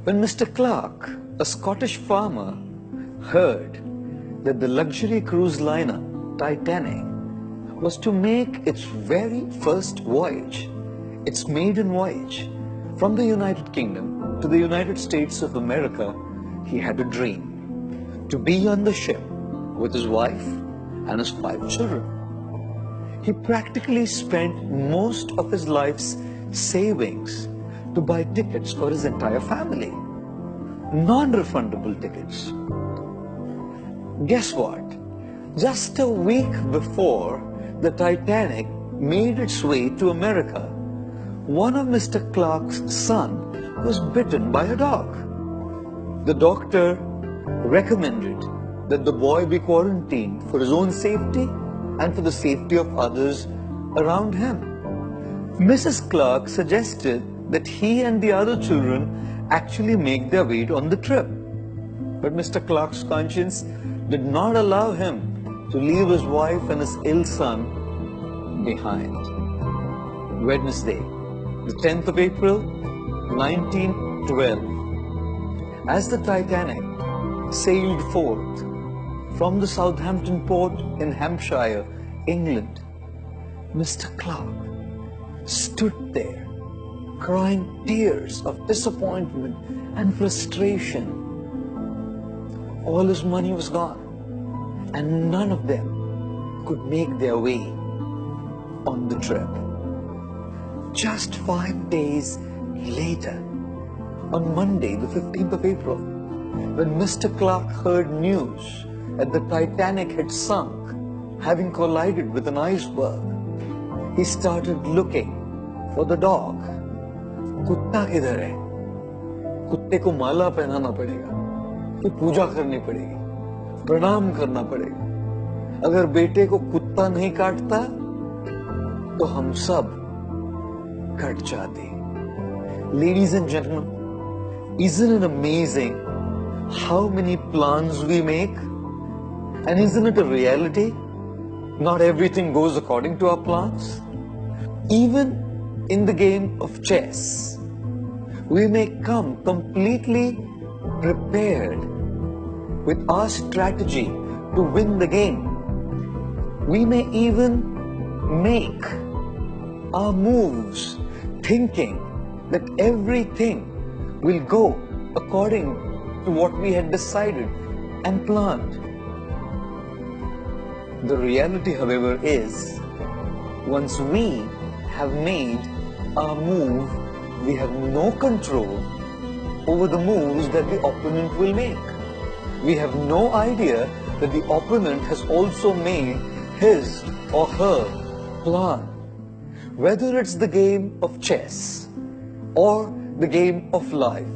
When Mr. Clark, a Scottish farmer, heard that the luxury cruise liner Titanic was to make its very first voyage, its maiden voyage, from the United Kingdom to the United States of America, he had a dream to be on the ship with his wife and his 5 children. He practically spent most of his life's savings to buy tickets for his entire family, non-refundable tickets. Guess what? Just a week before the Titanic made its way to America, one of Mr. Clark's sons was bitten by a dog. The doctor recommended that the boy be quarantined for his own safety and for the safety of others around him. Mrs. Clark suggested that he and the other children actually make their way on the trip. But Mr. Clark's conscience did not allow him to leave his wife and his ill son behind. Wednesday, the 10th of April, 1912, as the Titanic sailed forth from the Southampton port in Hampshire, England, Mr. Clark stood there crying tears of disappointment and frustration. All his money was gone, and none of them could make their way on the trip. Just 5 days later, on Monday, the 15th of April, when Mr. Clark heard news that the Titanic had sunk, having collided with an iceberg, he started looking for the dog. कुत्ता किधर है? कुत्ते को माला पहनाना पड़ेगा, तो पूजा करनी पड़ेगी, प्रणाम करना पड़ेगा. अगर बेटे को कुत्ता नहीं काटता, तो हम सब कट जाते. Ladies and gentlemen, isn't it amazing how many plans we make? And isn't it a reality? Not everything goes according to our plans. Even in the game of chess, we may come completely prepared with our strategy to win the game. We may even make our moves thinking that everything will go according to what we had decided and planned. The reality, however, is once we have made our move, we have no control over the moves that the opponent will make. We have no idea that the opponent has also made his or her plan. Whether it's the game of chess or the game of life,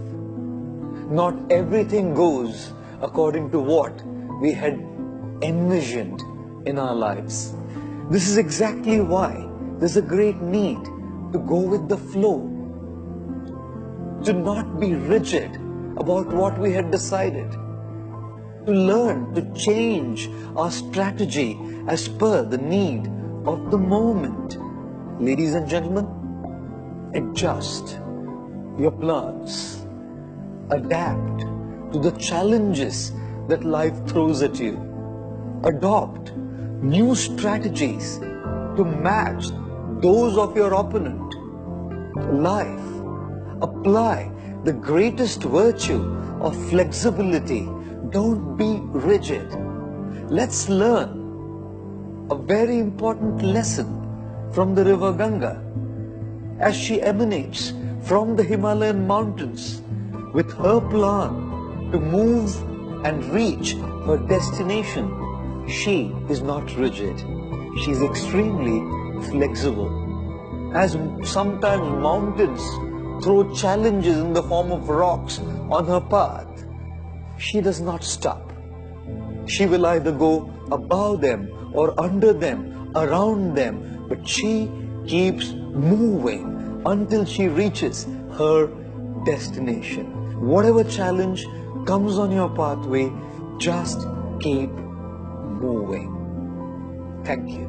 not everything goes according to what we had envisioned in our lives. This is exactly why there's a great need to go with the flow, to not be rigid about what we had decided, to learn to change our strategy as per the need of the moment. Ladies and gentlemen, adjust your plans, adapt to the challenges that life throws at you, adopt new strategies to match those of your opponent. Life, apply the greatest virtue of flexibility. Don't be rigid. Let's learn a very important lesson from the river Ganga as she emanates from the Himalayan mountains with her plan to move and reach her destination. She is not rigid. She is extremely flexible. As sometimes mountains throw challenges in the form of rocks on her path, she does not stop. She will either go above them or under them, around them, but she keeps moving until she reaches her destination. Whatever challenge comes on your pathway, just keep moving. Thank you.